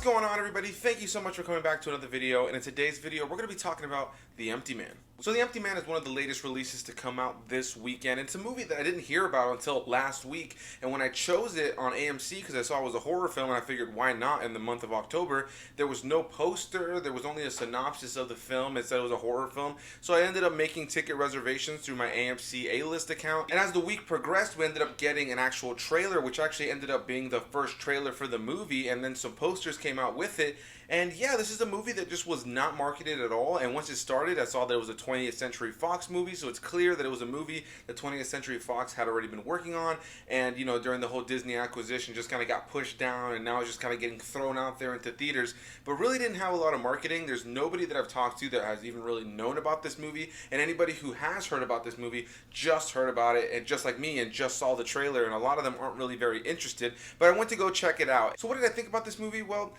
What's going on, everybody? Thank you so much for coming back to another video, and in today's video we're going to be talking about The Empty Man. So The Empty Man is one of the latest releases to come out this weekend. It's a movie that I didn't hear about until last week, and when I chose it on AMC because I saw it was a horror film and I figured why not in the month of October, there was no poster, there was only a synopsis of the film. It said it was a horror film, so I ended up making ticket reservations through my AMC A-list account, and as the week progressed we ended up getting an actual trailer, which actually ended up being the first trailer for the movie, and then some posters came out with it. And yeah, this is a movie that just was not marketed at all, and once it started I saw that it was a 20th Century Fox movie, so it's clear that it was a movie that 20th Century Fox had already been working on, and you know, during the whole Disney acquisition just kind of got pushed down, and now it's just kind of getting thrown out there into theaters, but really didn't have a lot of marketing. There's nobody that I've talked to that has even really known about this movie, and anybody who has heard about this movie just heard about it, and just like me, and just saw the trailer, and a lot of them aren't really very interested, but I went to go check it out. So what did I think about this movie? Well,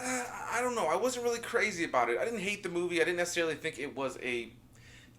I don't know. I wasn't really crazy about it. I didn't hate the movie. I didn't necessarily think it was a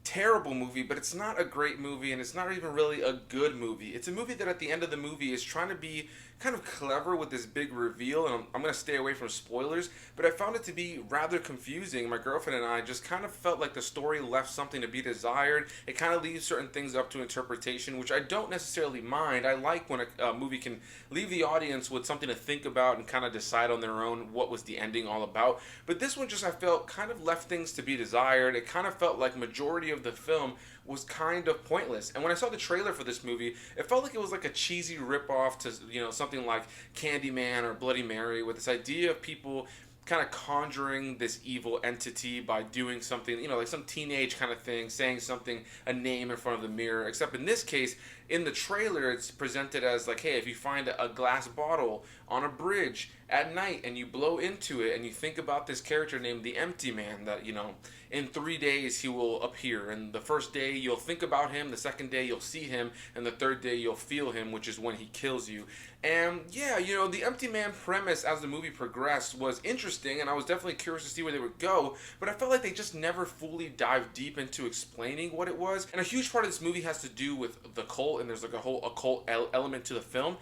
terrible movie, but it's not a great movie, and it's not even really a good movie. It's a movie that at the end of the movie is trying to be kind of clever with this big reveal, and I'm going to stay away from spoilers, but I found it to be rather confusing. My girlfriend and I just kind of felt like the story left something to be desired. It kind of leaves certain things up to interpretation, which I don't necessarily mind. I like when a movie can leave the audience with something to think about and kind of decide on their own what was the ending all about. But this one just, I felt, kind of left things to be desired. It kind of felt like majority of the film was kind of pointless. And when I saw the trailer for this movie, it felt like it was like a cheesy ripoff to, you know, something like Candyman or Bloody Mary, with this idea of people kind of conjuring this evil entity by doing something, you know, like some teenage kind of thing, saying something, a name in front of the mirror, except in this case, in the trailer, it's presented as like, hey, if you find a glass bottle on a bridge at night and you blow into it and you think about this character named the Empty Man, that, you know, in 3 days he will appear, and the first day you'll think about him, the second day you'll see him, and the third day you'll feel him, which is when he kills you. And yeah, you know, the Empty Man premise as the movie progressed was interesting, and I was definitely curious to see where they would go, but I felt like they just never fully dived deep into explaining what it was. And a huge part of this movie has to do with the cult, and there's like a whole occult element to the film.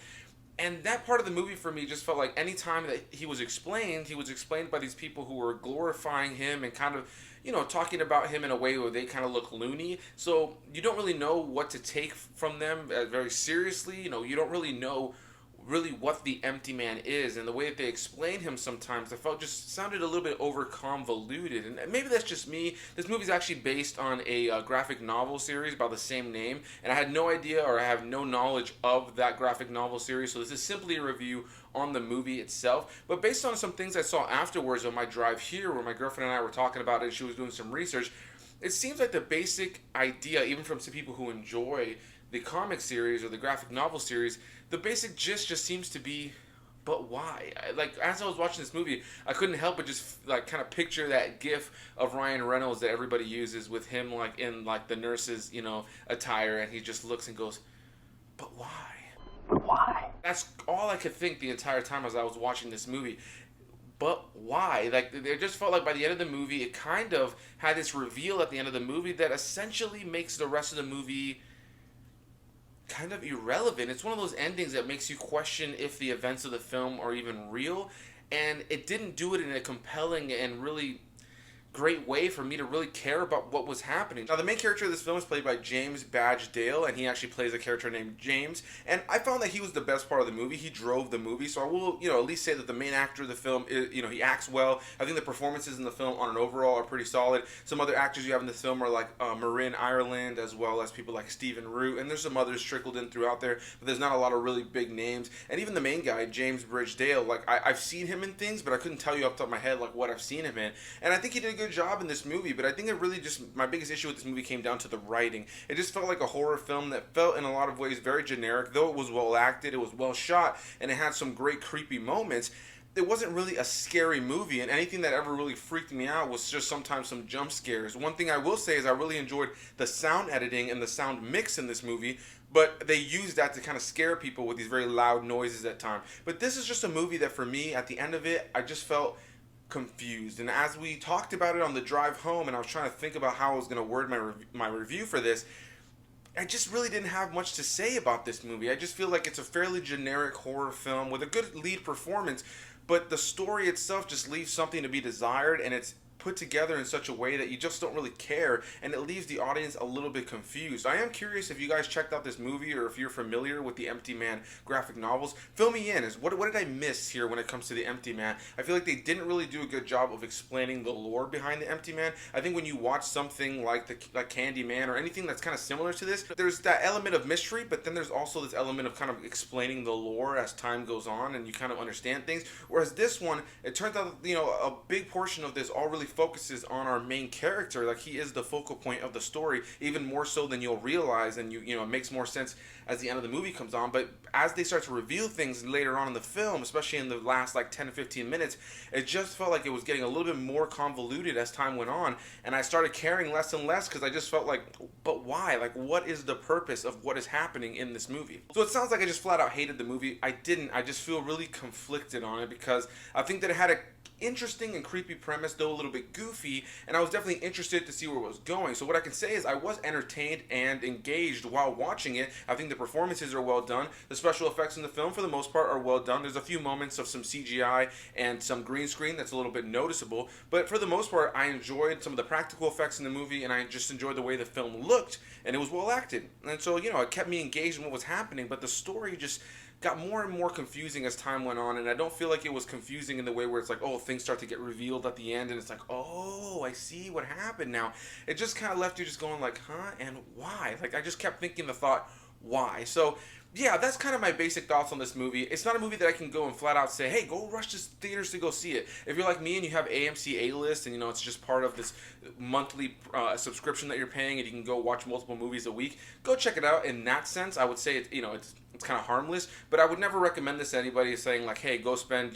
And that part of the movie for me just felt like any time that he was explained by these people who were glorifying him and kind of, you know, talking about him in a way where they kind of look loony. So you don't really know what to take from them very seriously. You know, you don't really know really what the Empty Man is, and the way that they explain him sometimes I felt just sounded a little bit over convoluted. And maybe that's just me. This movie's actually based on a graphic novel series by the same name, and I had no idea, or I have no knowledge of that graphic novel series, so this is simply a review on the movie itself. But based on some things I saw afterwards on my drive here, where my girlfriend and I were talking about it and she was doing some research, it seems like the basic idea, even from some people who enjoy the comic series or the graphic novel series, the basic gist just seems to be, but why? Like, as I was watching this movie, I couldn't help but just like kind of picture that gif of Ryan Reynolds that everybody uses with him like in like the nurse's, you know, attire, and he just looks and goes, but why? But why? That's all I could think the entire time as I was watching this movie. But why? Like, it just felt like by the end of the movie, it kind of had this reveal at the end of the movie that essentially makes the rest of the movie kind of irrelevant. It's one of those endings that makes you question if the events of the film are even real, and it didn't do it in a compelling and really great way for me to really care about what was happening. Now, the main character of this film is played by James Badge Dale, and he actually plays a character named James, and I found that he was the best part of the movie. He drove the movie, so I will, you know, at least say that the main actor of the film is, you know, he acts well. I think the performances in the film on an overall are pretty solid. Some other actors you have in this film are like Marin Ireland, as well as people like Stephen Root, and there's some others trickled in throughout there, but there's not a lot of really big names. And even the main guy, James Bridge Dale, like I've seen him in things, but I couldn't tell you off the top of my head like what I've seen him in, and I think he did a good job in this movie. But I think it really just, my biggest issue with this movie came down to the writing. It just felt like a horror film that felt in a lot of ways very generic. Though it was well acted, it was well shot, and it had some great creepy moments, it wasn't really a scary movie, and anything that ever really freaked me out was just sometimes some jump scares. One thing I will say is I really enjoyed the sound editing and the sound mix in this movie, but they used that to kind of scare people with these very loud noises at times. But this is just a movie that for me, at the end of it, I just felt confused. And as we talked about it on the drive home, and I was trying to think about how I was going to word my review for this, I just really didn't have much to say about this movie. I just feel like it's a fairly generic horror film with a good lead performance, but the story itself just leaves something to be desired, and it's put together in such a way that you just don't really care, and it leaves the audience a little bit confused. I am curious if you guys checked out this movie or if you're familiar with the Empty Man graphic novels. Fill me in. What did I miss here when it comes to the Empty Man? I feel like they didn't really do a good job of explaining the lore behind the Empty Man. I think when you watch something like Candyman or anything that's kind of similar to this, there's that element of mystery, but then there's also this element of kind of explaining the lore as time goes on and you kind of understand things. Whereas this one, it turns out, a big portion of this all really focuses on our main character. Like, he is the focal point of the story, even more so than you'll realize, and it makes more sense as the end of the movie comes on. But as they start to reveal things later on in the film, especially in the last like 10 to 15 minutes, it just felt like it was getting a little bit more convoluted as time went on, and I started caring less and less because I just felt like, but why? Like, what is the purpose of what is happening in this movie? So it sounds like I just flat out hated the movie. I didn't. I just feel really conflicted on it because I think that it had a interesting and creepy premise, though a little bit goofy, and I was definitely interested to see where it was going. So what I can say is I was entertained and engaged while watching it. I think the performances are well done. The special effects in the film, for the most part, are well done. There's a few moments of some CGI and some green screen that's a little bit noticeable, but for the most part, I enjoyed some of the practical effects in the movie, and I just enjoyed the way the film looked, and it was well acted. And so, it kept me engaged in what was happening, but the story just got more and more confusing as time went on, and I don't feel like it was confusing in the way where it's like, oh, things start to get revealed at the end, and it's like, oh, I see what happened now. It just kind of left you just going like, huh, and why? Like, I just kept thinking the thought, why? So, yeah, that's kind of my basic thoughts on this movie. It's not a movie that I can go and flat out say, hey, go rush to theaters to go see it. If you're like me and you have AMC A-List and, it's just part of this monthly subscription that you're paying and you can go watch multiple movies a week, go check it out. In that sense, I would say, it's kind of harmless, but I would never recommend this to anybody saying like, hey, go spend,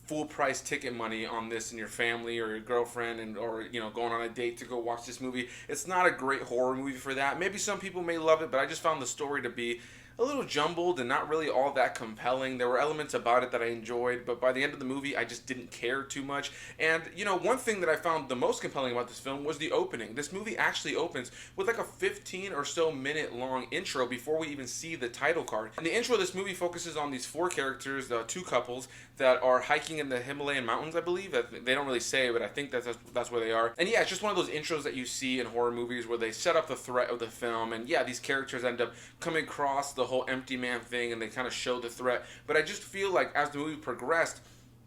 full price ticket money on this and your family or your girlfriend or going on a date to go watch this movie. It's not a great horror movie for that. Maybe some people may love it, but I just found the story to be a little jumbled and not really all that compelling. There were elements about it that I enjoyed, but by the end of the movie, I just didn't care too much. And, one thing that I found the most compelling about this film was the opening. This movie actually opens with like a 15 or so minute long intro before we even see the title card. And the intro of this movie focuses on these four characters, two couples, that are hiking in the Himalayan mountains, I believe. They don't really say, but I think that's where they are. And yeah, it's just one of those intros that you see in horror movies where they set up the threat of the film, and yeah, these characters end up coming across the whole Empty Man thing, and they kind of show the threat. But I just feel like as the movie progressed,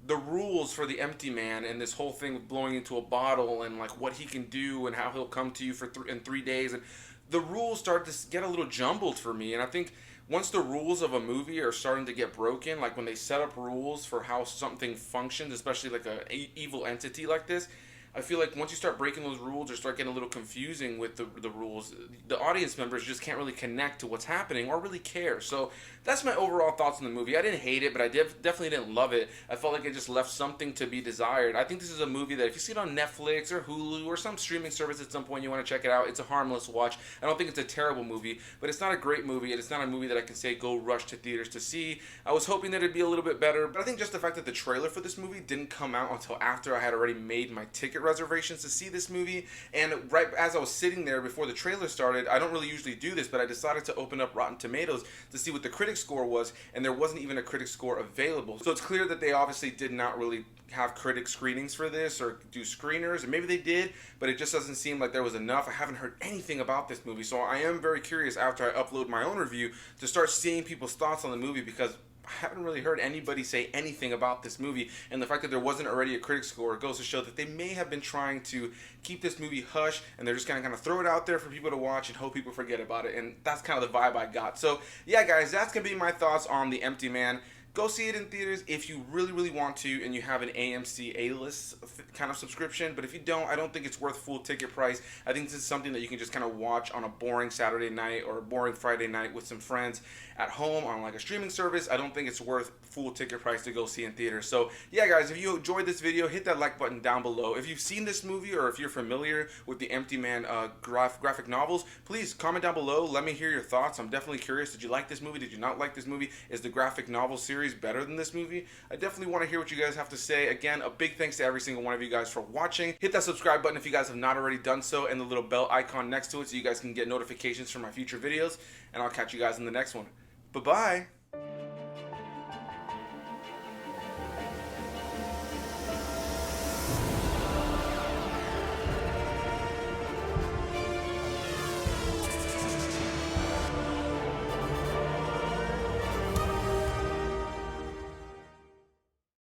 the rules for the Empty Man and this whole thing with blowing into a bottle and like what he can do and how he'll come to you in 3 days, and the rules started to get a little jumbled for me. And I think once the rules of a movie are starting to get broken, like when they set up rules for how something functions, especially like a evil entity like this, I feel like once you start breaking those rules or start getting a little confusing with the rules, the audience members just can't really connect to what's happening or really care. So that's my overall thoughts on the movie. I didn't hate it, but I definitely didn't love it. I felt like it just left something to be desired. I think this is a movie that if you see it on Netflix or Hulu or some streaming service at some point you want to check it out, it's a harmless watch. I don't think it's a terrible movie, but it's not a great movie, and it's not a movie that I can say go rush to theaters to see. I was hoping that it'd be a little bit better, but I think just the fact that the trailer for this movie didn't come out until after I had already made my ticket reservations to see this movie, and right as I was sitting there before the trailer started, I don't really usually do this, but I decided to open up Rotten Tomatoes to see what the critic score was, and there wasn't even a critic score available. So it's clear that they obviously did not really have critic screenings for this or do screeners, and maybe they did, but it just doesn't seem like there was enough. I haven't heard anything about this movie, so I am very curious after I upload my own review to start seeing people's thoughts on the movie, because I haven't really heard anybody say anything about this movie, and the fact that there wasn't already a critic score goes to show that they may have been trying to keep this movie hush, and they're just gonna kind of throw it out there for people to watch and hope people forget about it, and that's kind of the vibe I got. So yeah, guys, that's gonna be my thoughts on The Empty Man. Go see it in theaters if you really, really want to and you have an AMC A-List kind of subscription. But if you don't, I don't think it's worth full ticket price. I think this is something that you can just kind of watch on a boring Saturday night or a boring Friday night with some friends at home on like a streaming service. I don't think it's worth full ticket price to go see in theaters. So yeah, guys, if you enjoyed this video, hit that like button down below. If you've seen this movie or if you're familiar with the Empty Man graphic novels, please comment down below. Let me hear your thoughts. I'm definitely curious. Did you like this movie? Did you not like this movie? Is the graphic novel series series better than this movie, I definitely want to hear what you guys have to say. Again, a big thanks to every single one of you guys for watching. Hit that subscribe button if you guys have not already done so, and the little bell icon next to it so you guys can get notifications for my future videos, and I'll catch you guys in the next one. Bye-bye!